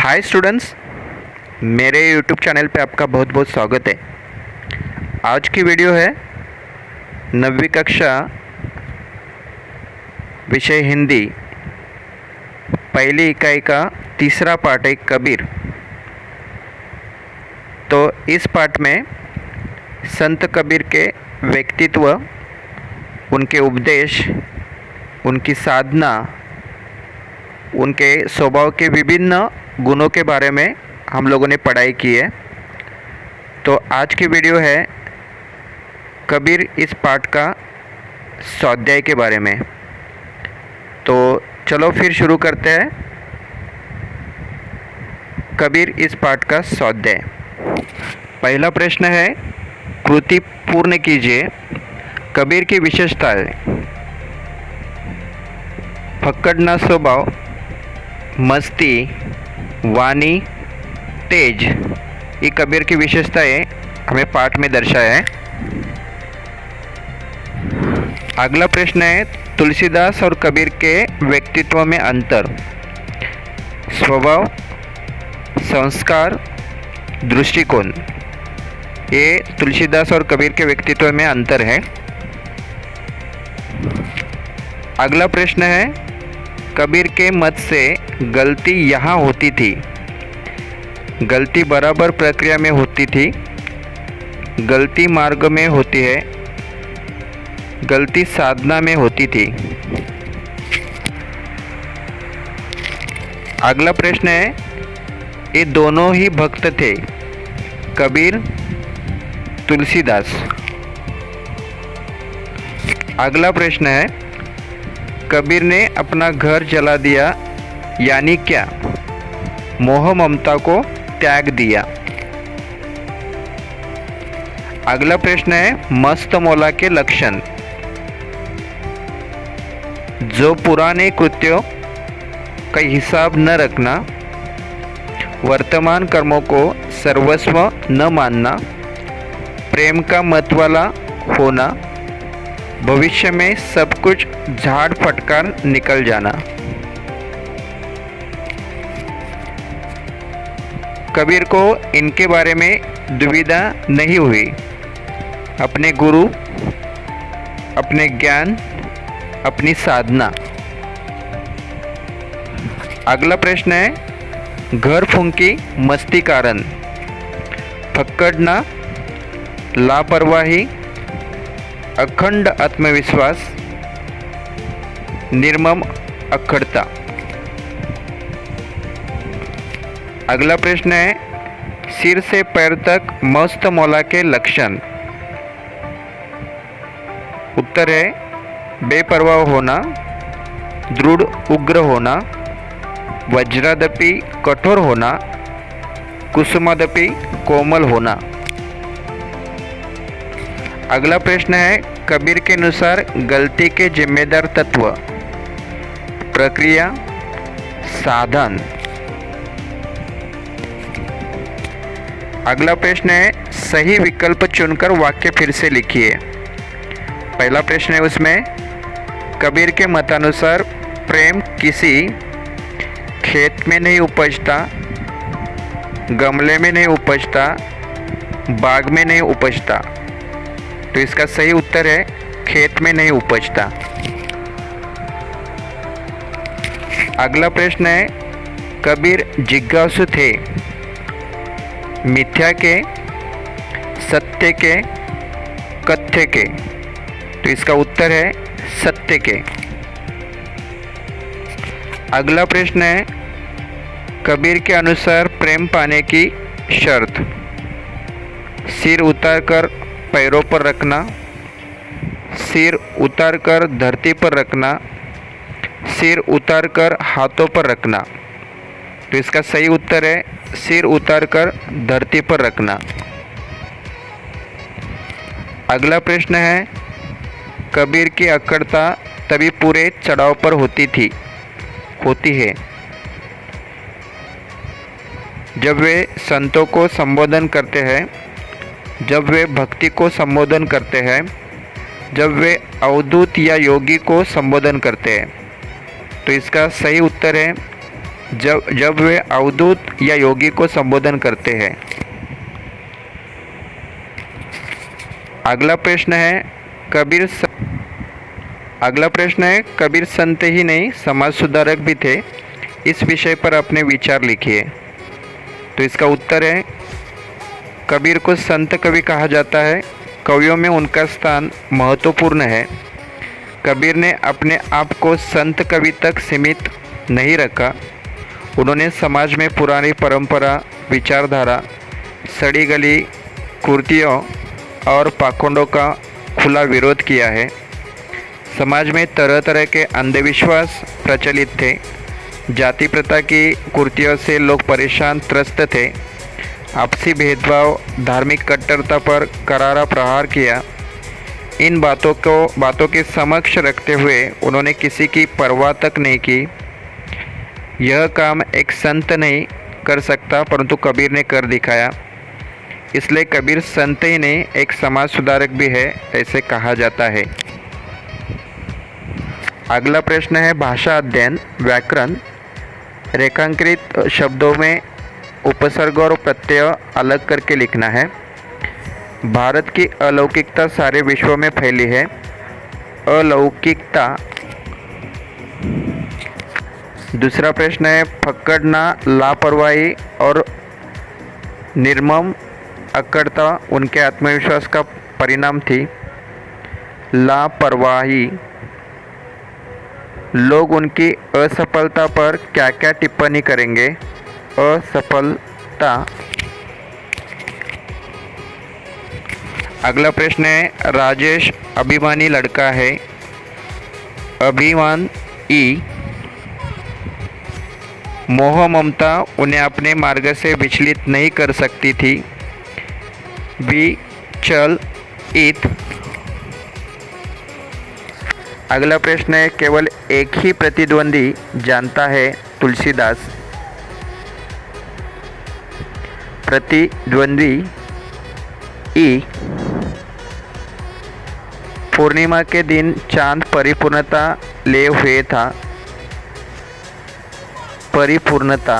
Hi students, मेरे YouTube channel पे आपका बहुत बहुत स्वागत है। आज की वीडियो है 9वीं कक्षा विषय हिंदी पहली इकाई का तीसरा पाठ है कबीर। तो इस पाठ में संत कबीर के व्यक्तित्व, उनके उपदेश, उनकी साधना, उनके स्वभाव के विभिन्न गुणों के बारे में हम लोगों ने पढ़ाई की है। तो आज की वीडियो है कबीर इस पाठ का स्वाध्याय के बारे में। तो चलो फिर शुरू करते हैं कबीर इस पाठ का स्वाध्याय। पहला प्रश्न है, कृति पूर्ण कीजिए। कबीर की विशेषताएं। फक्कड़ना स्वभाव, मस्ती, वाणी, तेज, ये कबीर की विशेषताएं हमें पाठ में दर्शाया है। अगला प्रश्न है, तुलसीदास और कबीर के व्यक्तित्व में अंतर। स्वभाव, संस्कार, दृष्टिकोण, ये तुलसीदास और कबीर के व्यक्तित्व में अंतर है। अगला प्रश्न है, कबीर के मत से गलती यहाँ होती थी। गलती बराबर प्रक्रिया में होती थी, गलती मार्ग में होती है, गलती साधना में होती थी। अगला प्रश्न है, ये दोनों ही भक्त थे, कबीर, तुलसीदास। अगला प्रश्न है, कबीर ने अपना घर जला दिया यानी क्या? मोह ममता को त्याग दिया। अगला प्रश्न है, मस्त मौला के लक्षण। जो पुराने कृत्यों का हिसाब न रखना, वर्तमान कर्मों को सर्वस्व न मानना, प्रेम का मत वाला होना, भविष्य में सब कुछ झाड़ फटकार निकल जाना। कबीर को इनके बारे में दुविधा नहीं हुई। अपने गुरु, अपने ज्ञान, अपनी साधना। अगला प्रश्न है, घर फूंकी मस्ती कारण। फक्कड़ना, लापरवाही, अखंड आत्मविश्वास, निर्मम अखड़ता। अगला प्रश्न है, सिर से पैर तक मस्त मौला के लक्षण। उत्तर है, बेपरवाह होना, दृढ़ उग्र होना, वज्रादपि कठोर होना, कुसुमादपि कोमल होना। अगला प्रश्न है, कबीर के अनुसार गलती के जिम्मेदार तत्व। प्रक्रिया, साधन। अगला प्रश्न है, सही विकल्प चुनकर वाक्य फिर से लिखिए। पहला प्रश्न है उसमें, कबीर के मतानुसार प्रेम किसी खेत में नहीं उपजता, गमले में नहीं उपजता, बाग में नहीं उपजता। तो इसका सही उत्तर है, खेत में नहीं उपजता। अगला प्रश्न है, कबीर जिज्ञासु थे। मिथ्या के, सत्य के, कथ्य के। तो इसका उत्तर है सत्य के। अगला प्रश्न है, कबीर के अनुसार प्रेम पाने की शर्त। सिर उतारकर पैरों पर रखना, सिर उतारकर धरती पर रखना, सिर उतारकर हाथों पर रखना। तो इसका सही उत्तर है, सिर उतारकर धरती पर रखना। अगला प्रश्न है, कबीर की अकड़ता तभी पूरे चढ़ाव पर होती है जब वे संतों को संबोधन करते हैं, जब वे भक्ति को संबोधन करते हैं, जब वे अवधूत या योगी को संबोधन करते हैं। तो इसका सही उत्तर है, जब जब वे अवधूत या योगी को संबोधन करते हैं। अगला प्रश्न है कबीर संत ही नहीं समाज सुधारक भी थे। इस विषय पर अपने विचार लिखिए। तो इसका उत्तर है कबीर को संत कवि कहा जाता है। कवियों में उनका स्थान महत्वपूर्ण है। कबीर ने अपने आप को संत कवि तक सीमित नहीं रखा। उन्होंने समाज में पुरानी परंपरा, विचारधारा, सड़ी गली कुरीतियों और पाखंडों का खुला विरोध किया है। समाज में तरह तरह के अंधविश्वास प्रचलित थे। जाति प्रथा की कुरीतियों से लोग परेशान त्रस्त थे। आपसी भेदभाव, धार्मिक कट्टरता पर करारा प्रहार किया। इन बातों के समक्ष रखते हुए उन्होंने किसी की परवाह तक नहीं की। यह काम एक संत नहीं कर सकता, परंतु कबीर ने कर दिखाया। इसलिए कबीर संत ही नहीं एक समाज सुधारक भी है, ऐसे कहा जाता है। अगला प्रश्न है भाषा अध्ययन व्याकरण। रेखांकित शब्दों में उपसर्ग और प्रत्यय अलग करके लिखना है। भारत की अलौकिकता सारे विश्व में फैली है। अलौकिकता। दूसरा प्रश्न है पकड़ना लापरवाही और निर्मम अकड़ता उनके आत्मविश्वास का परिणाम थी। लापरवाही। लोग उनकी असफलता पर क्या क्या टिप्पणी करेंगे। असफलता। अगला प्रश्न है राजेश अभिमानी लड़का है। अभिमान ई। मोह ममता उन्हें अपने मार्ग से विचलित नहीं कर सकती थी। विचलित। अगला प्रश्न है केवल एक ही प्रतिद्वंदी जानता है तुलसीदास। प्रतिद्वंदी ई। पूर्णिमा के दिन चांद परिपूर्णता ले हुए था। परिपूर्णता।